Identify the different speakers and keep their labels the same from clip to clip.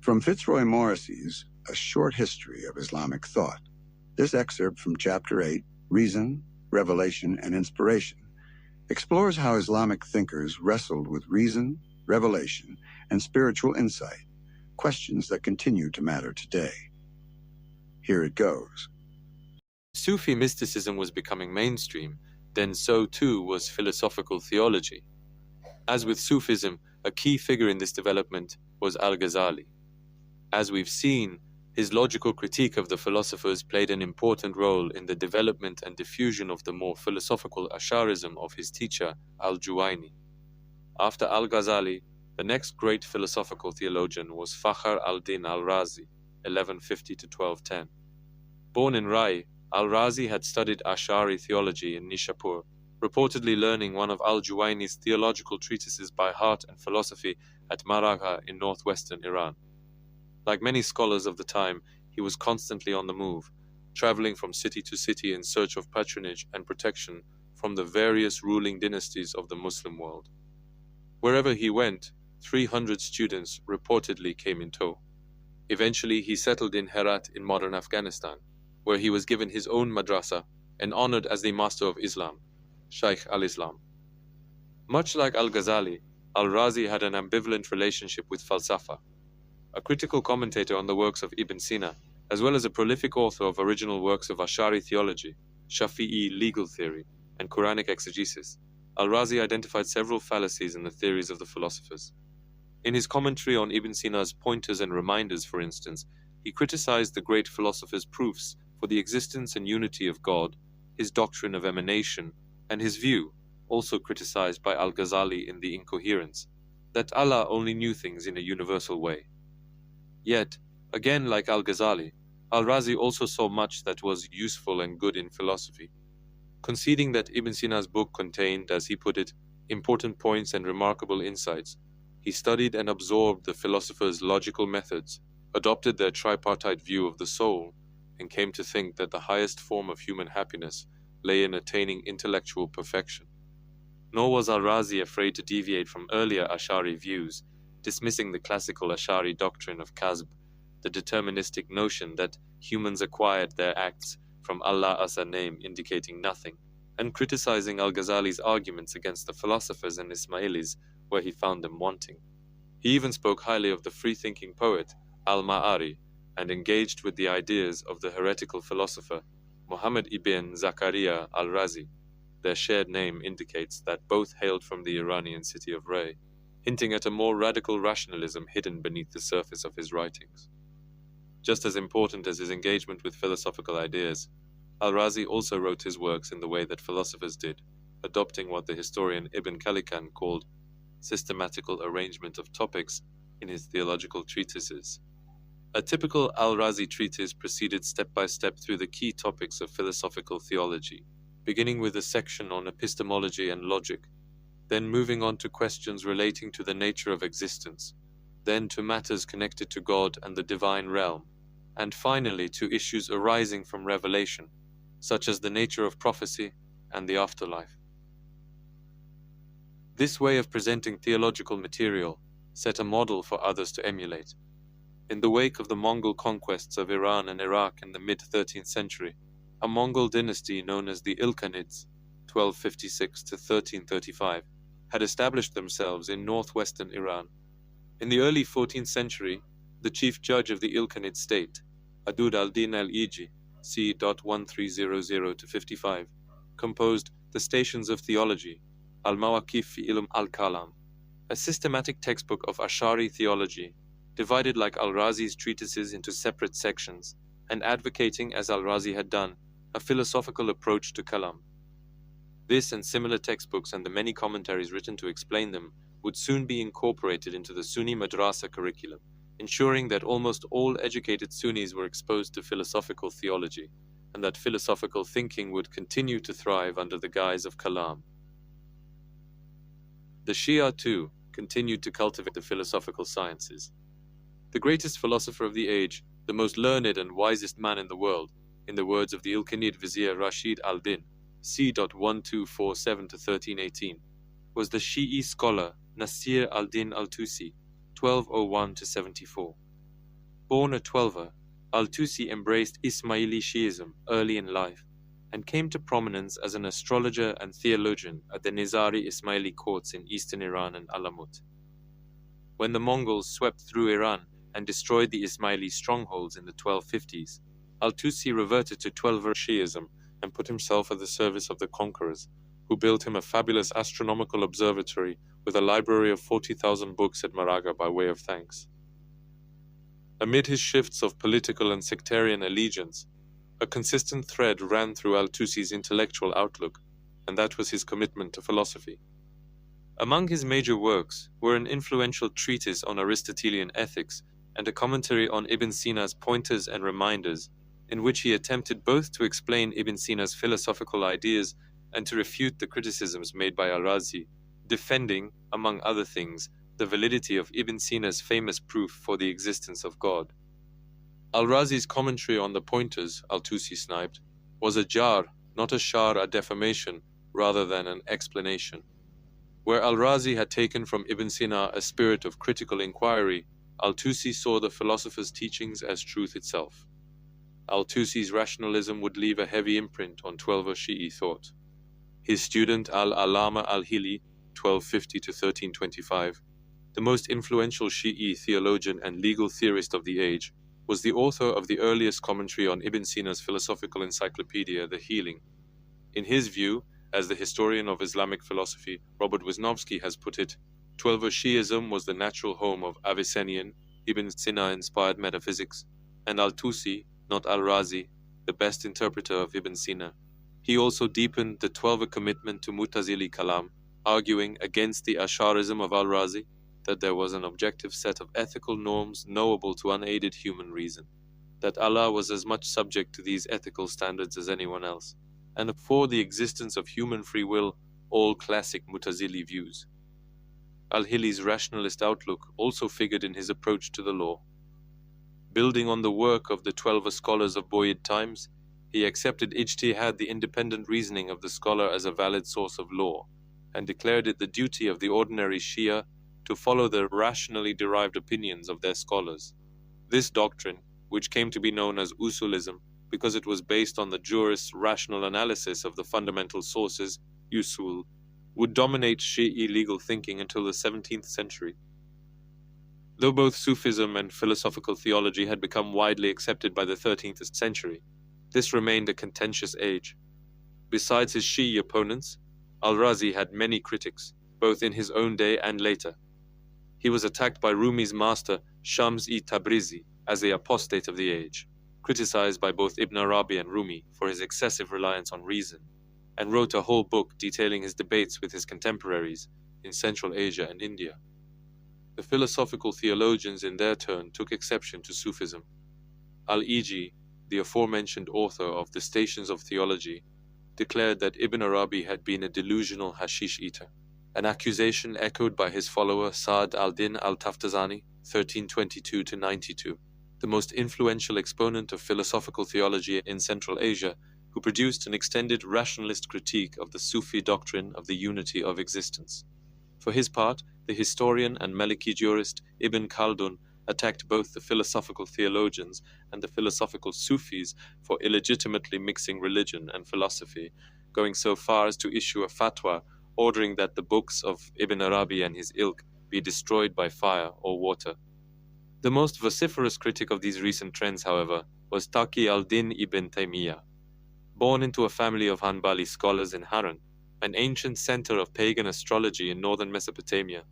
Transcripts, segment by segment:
Speaker 1: From Fitzroy Morrissey's A Short History of Islamic Thought, this excerpt from Chapter 8, Reason, Revelation, and Inspiration, explores how Islamic thinkers wrestled with reason, revelation, and spiritual insight, questions that continue to matter today. Here it goes.
Speaker 2: Sufi mysticism was becoming mainstream, then so too was philosophical theology. As with Sufism, a key figure in this development was Al-Ghazali. As we've seen, his logical critique of the philosophers played an important role in the development and diffusion of the more philosophical Ash'arism of his teacher, Al-Juwayni. After Al-Ghazali, the next great philosophical theologian was Fakhr al-Din al-Razi, 1150 to 1210. Born in Rai, al-Razi had studied Ash'ari theology in Nishapur, reportedly learning one of al-Juwayni's theological treatises by heart and philosophy at Maragha in northwestern Iran. Like many scholars of the time, he was constantly on the move, traveling from city to city in search of patronage and protection from the various ruling dynasties of the Muslim world. Wherever he went, 300 students reportedly came in tow. Eventually, he settled in Herat in modern Afghanistan, where he was given his own madrasa and honored as the master of Islam, Shaykh al-Islam. Much like al-Ghazali, al-Razi had an ambivalent relationship with falsafa. A critical commentator on the works of Ibn Sina, as well as a prolific author of original works of Ash'ari theology, Shafi'i legal theory, and Quranic exegesis, al-Razi identified several fallacies in the theories of the philosophers. In his commentary on Ibn Sina's Pointers and Reminders, for instance, he criticized the great philosopher's proofs for the existence and unity of God, his doctrine of emanation, and his view, also criticized by al-Ghazali in The Incoherence, that Allah only knew things in a universal way. Yet, again like al-Ghazali, al-Razi also saw much that was useful and good in philosophy. Conceding that Ibn Sina's book contained, as he put it, important points and remarkable insights, he studied and absorbed the philosophers' logical methods, adopted their tripartite view of the soul, and came to think that the highest form of human happiness lay in attaining intellectual perfection. Nor was al-Razi afraid to deviate from earlier Ash'ari views, dismissing the classical Ash'ari doctrine of Kazb, the deterministic notion that humans acquired their acts from Allah as a name indicating nothing, and criticizing al-Ghazali's arguments against the philosophers and Ismailis where he found them wanting. He even spoke highly of the free-thinking poet al-Ma'ari and engaged with the ideas of the heretical philosopher Muhammad ibn Zakaria al-Razi. Their shared name indicates that both hailed from the Iranian city of Ray, hinting at a more radical rationalism hidden beneath the surface of his writings. Just as important as his engagement with philosophical ideas, al-Razi also wrote his works in the way that philosophers did, adopting what the historian Ibn Khalikan called systematical arrangement of topics in his theological treatises. A typical al-Razi treatise proceeded step by step through the key topics of philosophical theology, beginning with a section on epistemology and logic, then moving on to questions relating to the nature of existence, then to matters connected to God and the divine realm, and finally to issues arising from revelation, such as the nature of prophecy and the afterlife. This way of presenting theological material set a model for others to emulate. In the wake of the Mongol conquests of Iran and Iraq in the mid-13th century, a Mongol dynasty known as the Ilkhanids, 1256 to 1335, had established themselves in northwestern Iran. In the early 14th century, the chief judge of the Ilkhanid state, Adud al-Din al-Iji, c. 1300 to 55, composed the Stations of Theology, al-Mawaqif fi Ilm al-Kalam, a systematic textbook of Ash'ari theology, divided like al-Razi's treatises into separate sections, and advocating, as al-Razi had done, a philosophical approach to Kalam. This and similar textbooks and the many commentaries written to explain them would soon be incorporated into the Sunni madrasa curriculum, ensuring that almost all educated Sunnis were exposed to philosophical theology, and that philosophical thinking would continue to thrive under the guise of Kalam. The Shia, too, continued to cultivate the philosophical sciences. The greatest philosopher of the age, the most learned and wisest man in the world, in the words of the Ilkhanid Vizier Rashid al-Din, c. 1247 to 1318, was the Shi'i scholar Nasir al-Din al-Tusi, 1201 to 74. born a Twelver, Al-Tusi embraced Ismaili Shiism early in life and came to prominence as an astrologer and theologian at the Nizari Ismaili courts in eastern Iran and Alamut. When the Mongols swept through Iran and destroyed the Ismaili strongholds in the 1250s, Al-Tusi reverted to Twelver Shiism and put himself at the service of the conquerors, who built him a fabulous astronomical observatory with a library of 40,000 books at Maraga by way of thanks. Amid his shifts of political and sectarian allegiance, a consistent thread ran through Al-Tusi's intellectual outlook, and that was his commitment to philosophy. Among his major works were an influential treatise on Aristotelian ethics and a commentary on Ibn Sina's Pointers and Reminders, in which he attempted both to explain Ibn Sina's philosophical ideas and to refute the criticisms made by Al-Razi, defending, among other things, the validity of Ibn Sina's famous proof for the existence of God. Al-Razi's commentary on the Pointers, Al-Tusi sniped, was a jar, not a shar, a defamation, rather than an explanation. Where Al-Razi had taken from Ibn Sina a spirit of critical inquiry, Al-Tusi saw the philosopher's teachings as truth itself. Al-Tusi's rationalism would leave a heavy imprint on Twelver Shi'i thought. His student Al-Alama al-Hili, 1250 to 1325, the most influential Shi'i theologian and legal theorist of the age, was the author of the earliest commentary on Ibn Sina's philosophical encyclopedia, The Healing. In his view, as the historian of Islamic philosophy Robert Wisnowski has put it, Twelver Shi'ism was the natural home of Avicennian, Ibn Sina-inspired metaphysics, and Al-Tusi, not Al-Razi, the best interpreter of Ibn Sina. He also deepened the Twelver commitment to Mu'tazili Kalam, arguing against the Asharism of Al-Razi, that there was an objective set of ethical norms knowable to unaided human reason, that Allah was as much subject to these ethical standards as anyone else, and for the existence of human free will, all classic Mu'tazili views. Al-Hili's rationalist outlook also figured in his approach to the law. Building on the work of the Twelver scholars of Boyd times, he accepted ijtihad, the independent reasoning of the scholar, as a valid source of law, and declared it the duty of the ordinary Shia to follow the rationally derived opinions of their scholars. This doctrine, which came to be known as Usulism because it was based on the jurist's rational analysis of the fundamental sources, usul, would dominate Shi'i legal thinking until the 17th century. Though both Sufism and philosophical theology had become widely accepted by the 13th century, this remained a contentious age. Besides his Shi'i opponents, Al-Razi had many critics, both in his own day and later. He was attacked by Rumi's master Shams-i-Tabrizi as the apostate of the age, criticized by both Ibn Arabi and Rumi for his excessive reliance on reason, and wrote a whole book detailing his debates with his contemporaries in Central Asia and India. The philosophical theologians in their turn took exception to Sufism. Al-Iji, the aforementioned author of the Stations of Theology, declared that Ibn Arabi had been a delusional hashish eater, an accusation echoed by his follower Sa'd al-Din al-Taftazani, 1322-92, the most influential exponent of philosophical theology in Central Asia, who produced an extended rationalist critique of the Sufi doctrine of the unity of existence. For his part, the historian and Maliki jurist Ibn Khaldun attacked both the philosophical theologians and the philosophical Sufis for illegitimately mixing religion and philosophy, going so far as to issue a fatwa ordering that the books of Ibn Arabi and his ilk be destroyed by fire or water. The most vociferous critic of these recent trends, however, was Taqi al-Din ibn Taymiyyah. Born into a family of Hanbali scholars in Haran, an ancient center of pagan astrology in northern Mesopotamia,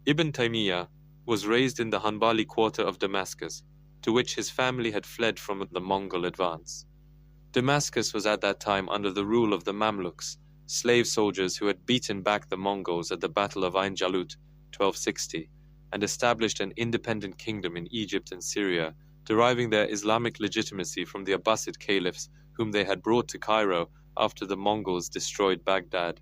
Speaker 2: Ibn Taymiyyah was raised in the Hanbali quarter of Damascus, to which his family had fled from the Mongol advance. Damascus was at that time under the rule of the Mamluks, slave soldiers who had beaten back the Mongols at the Battle of Ain Jalut, 1260, and established an independent kingdom in Egypt and Syria, deriving their Islamic legitimacy from the Abbasid caliphs whom they had brought to Cairo after the Mongols destroyed Baghdad.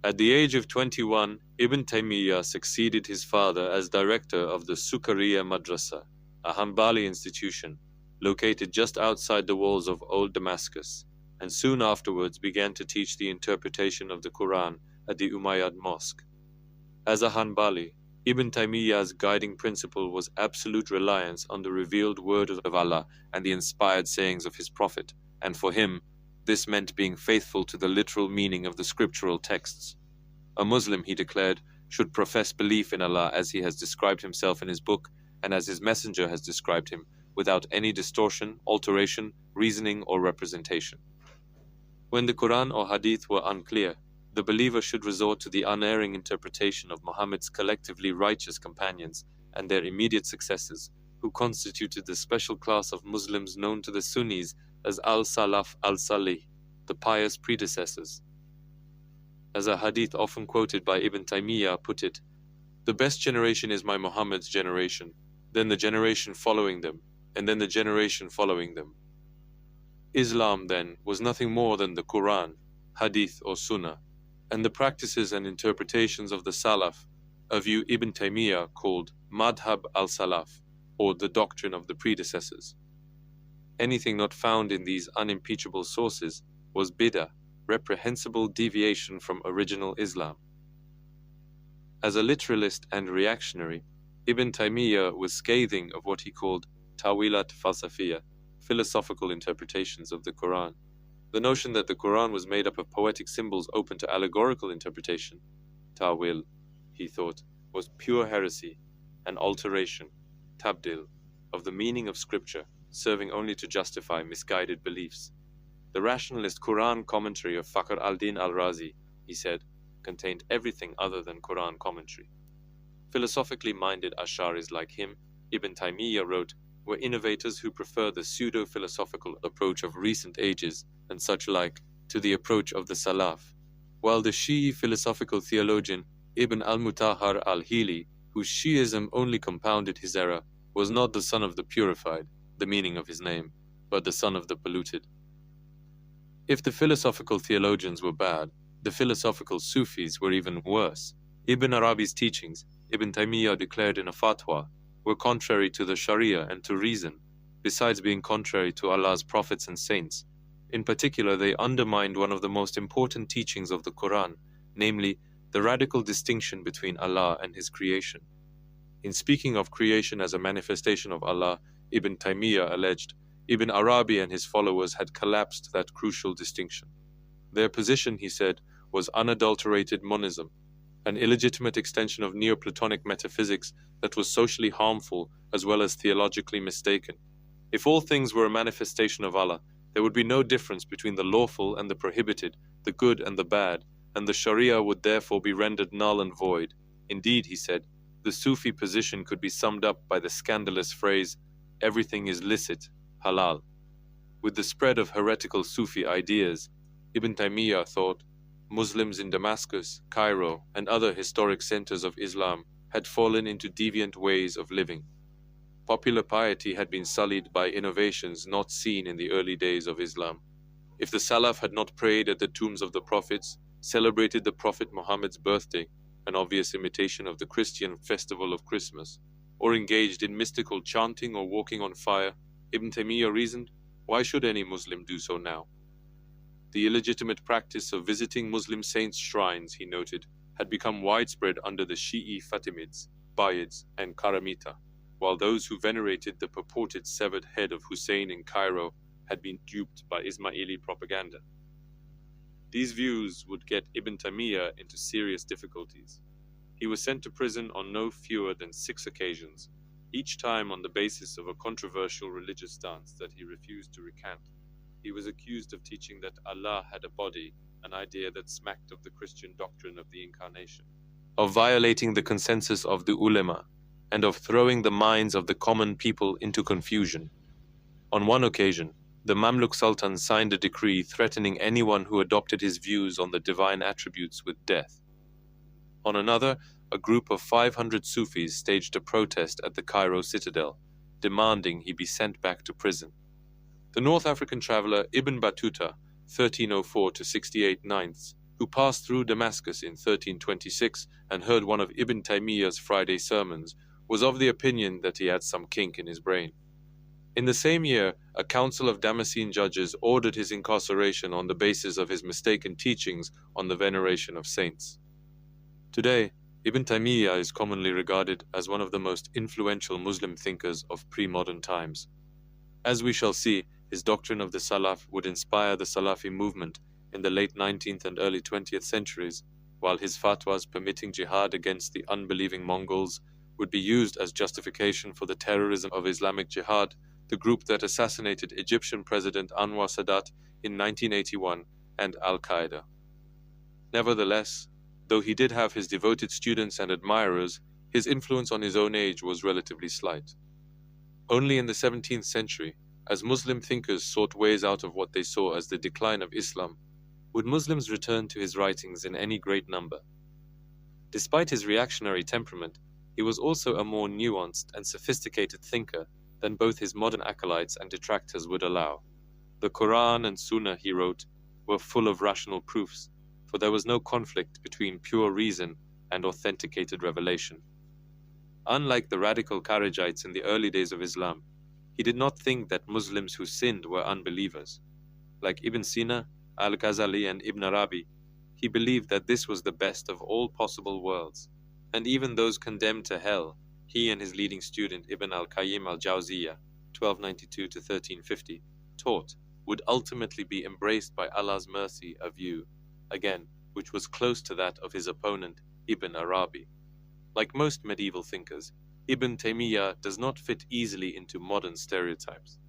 Speaker 2: At the age of 21, Ibn Taymiyyah succeeded his father as director of the Sukariya Madrasa, a Hanbali institution located just outside the walls of Old Damascus, and soon afterwards began to teach the interpretation of the Quran at the Umayyad Mosque. As a Hanbali, Ibn Taymiyyah's guiding principle was absolute reliance on the revealed word of Allah and the inspired sayings of his Prophet, and for him, this meant being faithful to the literal meaning of the scriptural texts. A Muslim, he declared, should profess belief in Allah as he has described himself in his book and as his messenger has described him, without any distortion, alteration, reasoning, or representation. When the Quran or Hadith were unclear, the believer should resort to the unerring interpretation of Muhammad's collectively righteous companions and their immediate successors, who constituted the special class of Muslims known to the Sunnis as al-Salaf al-Salih, the pious predecessors. As a hadith often quoted by Ibn Taymiyyah put it, "The best generation is my Muhammad's generation, then the generation following them, and then the generation following them." Islam, then, was nothing more than the Quran, Hadith or Sunnah, and the practices and interpretations of the Salaf, a view Ibn Taymiyyah called Madhab al-Salaf, or the doctrine of the predecessors. Anything not found in these unimpeachable sources was bid'ah, reprehensible deviation from original Islam. As a literalist and reactionary, Ibn Taymiyyah was scathing of what he called tawilat falsafiyya, philosophical interpretations of the Quran. The notion that the Quran was made up of poetic symbols open to allegorical interpretation, ta'wil, he thought, was pure heresy, an alteration, tabdil, of the meaning of scripture, serving only to justify misguided beliefs. The rationalist Quran commentary of Fakhr al-Din al-Razi, he said, contained everything other than Quran commentary. Philosophically minded Ash'aris like him, Ibn Taymiyyah wrote, were innovators who prefer the pseudo-philosophical approach of recent ages and such like to the approach of the Salaf, while the Shi'i philosophical theologian Ibn al-Mutahhar al-Hili, whose Shi'ism only compounded his error, was not the son of the purified, the meaning of his name, but the son of the polluted. If the philosophical theologians were bad, the philosophical Sufis were even worse. Ibn Arabi's teachings, Ibn Taymiyyah declared in a fatwa, were contrary to the Sharia and to reason, besides being contrary to Allah's prophets and saints. In particular, they undermined one of the most important teachings of the Quran, namely, the radical distinction between Allah and His creation. In speaking of creation as a manifestation of Allah, Ibn Taymiyyah alleged, Ibn Arabi and his followers had collapsed that crucial distinction. Their position, he said, was unadulterated monism, an illegitimate extension of Neoplatonic metaphysics that was socially harmful as well as theologically mistaken. If all things were a manifestation of Allah, there would be no difference between the lawful and the prohibited, the good and the bad, and the Sharia would therefore be rendered null and void. Indeed, he said, the Sufi position could be summed up by the scandalous phrase, everything is licit, halal. With the spread of heretical Sufi ideas, Ibn Taymiyyah thought, Muslims in Damascus, Cairo, and other historic centers of Islam had fallen into deviant ways of living. Popular piety had been sullied by innovations not seen in the early days of Islam. If the Salaf had not prayed at the tombs of the prophets, celebrated the Prophet Muhammad's birthday, an obvious imitation of the Christian festival of Christmas, or engaged in mystical chanting or walking on fire, Ibn Taymiyyah reasoned, why should any Muslim do so now? The illegitimate practice of visiting Muslim saints' shrines, he noted, had become widespread under the Shi'i Fatimids, Bayids, and Karamita, while those who venerated the purported severed head of Hussein in Cairo had been duped by Ismaili propaganda. These views would get Ibn Taymiyyah into serious difficulties. He was sent to prison on no fewer than 6 occasions, each time on the basis of a controversial religious stance that he refused to recant. He was accused of teaching that Allah had a body, an idea that smacked of the Christian doctrine of the Incarnation, of violating the consensus of the ulema, and of throwing the minds of the common people into confusion. On one occasion, the Mamluk Sultan signed a decree threatening anyone who adopted his views on the divine attributes with death. On another, a group of 500 Sufis staged a protest at the Cairo citadel, demanding he be sent back to prison. The North African traveler Ibn Battuta, 1304 to 68 ninths, who passed through Damascus in 1326 and heard one of Ibn Taymiyyah's Friday sermons, was of the opinion that he had some kink in his brain. In the same year, a council of Damascene judges ordered his incarceration on the basis of his mistaken teachings on the veneration of saints. Today, Ibn Taymiyyah is commonly regarded as one of the most influential Muslim thinkers of pre-modern times. As we shall see, his doctrine of the Salaf would inspire the Salafi movement in the late 19th and early 20th centuries, while his fatwas permitting jihad against the unbelieving Mongols would be used as justification for the terrorism of Islamic Jihad, the group that assassinated Egyptian President Anwar Sadat in 1981, and Al-Qaeda. Nevertheless, though he did have his devoted students and admirers, his influence on his own age was relatively slight. Only in the 17th century, as Muslim thinkers sought ways out of what they saw as the decline of Islam, would Muslims return to his writings in any great number. Despite his reactionary temperament, he was also a more nuanced and sophisticated thinker than both his modern acolytes and detractors would allow. The Quran and Sunnah, he wrote, were full of rational proofs, for there was no conflict between pure reason and authenticated revelation. Unlike the radical Kharijites in the early days of Islam, he did not think that Muslims who sinned were unbelievers. Like Ibn Sina, Al-Ghazali, and Ibn Arabi, he believed that this was the best of all possible worlds, and even those condemned to hell, he and his leading student Ibn al-Qayyim al-Jawziyah, 1292 to 1350, taught, would ultimately be embraced by Allah's mercy, a view, again, which was close to that of his opponent, Ibn Arabi. Like most medieval thinkers, Ibn Taymiyyah does not fit easily into modern stereotypes.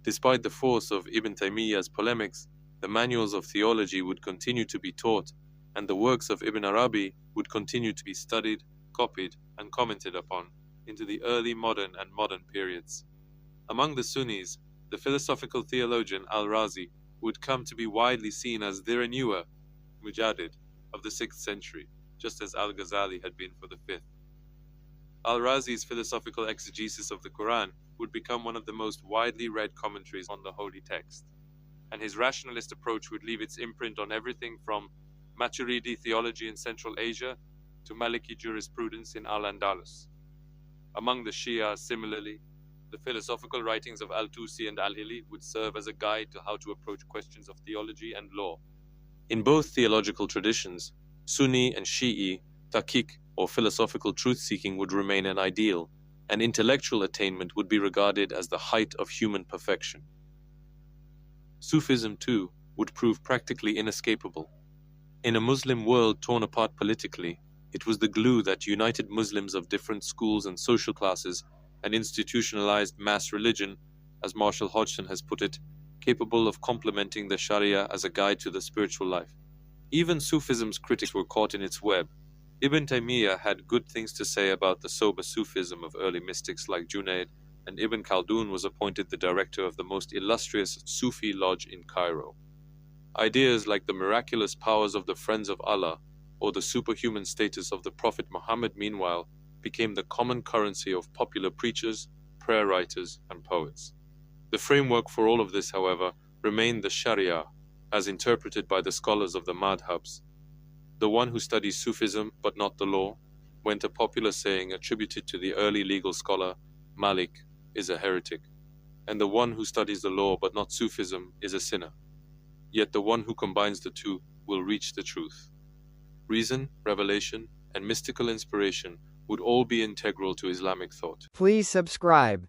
Speaker 2: Despite the force of Ibn Taymiyyah's polemics, the manuals of theology would continue to be taught, and the works of Ibn Arabi would continue to be studied, copied, and commented upon into the early modern and modern periods. Among the Sunnis, the philosophical theologian Al-Razi would come to be widely seen as the renewer, Mujaddid, of the 6th century, just as Al-Ghazali had been for the 5th. Al-Razi's philosophical exegesis of the Quran would become one of the most widely read commentaries on the holy text, and his rationalist approach would leave its imprint on everything from Maturidi theology in Central Asia to Maliki jurisprudence in Al-Andalus. Among the Shia, similarly, the philosophical writings of Al-Tusi and Al-Hili would serve as a guide to how to approach questions of theology and law. In both theological traditions, Sunni and Shi'i, tahqiq or philosophical truth-seeking would remain an ideal, and intellectual attainment would be regarded as the height of human perfection. Sufism, too, would prove practically inescapable. In a Muslim world torn apart politically, it was the glue that united Muslims of different schools and social classes and institutionalized mass religion, as Marshall Hodgson has put it, capable of complementing the Sharia as a guide to the spiritual life. Even Sufism's critics were caught in its web. Ibn Taymiyyah had good things to say about the sober Sufism of early mystics like Junayd, and Ibn Khaldun was appointed the director of the most illustrious Sufi lodge in Cairo. Ideas like the miraculous powers of the Friends of Allah or the superhuman status of the Prophet Muhammad, meanwhile, became the common currency of popular preachers, prayer writers, and poets. The framework for all of this, however, remained the Sharia, as interpreted by the scholars of the madhabs. The one who studies Sufism but not the law, went a popular saying attributed to the early legal scholar Malik, is a heretic, and the one who studies the law but not Sufism is a sinner. Yet the one who combines the two will reach the truth. Reason, revelation, and mystical inspiration would all be integral to Islamic thought.
Speaker 3: Please subscribe.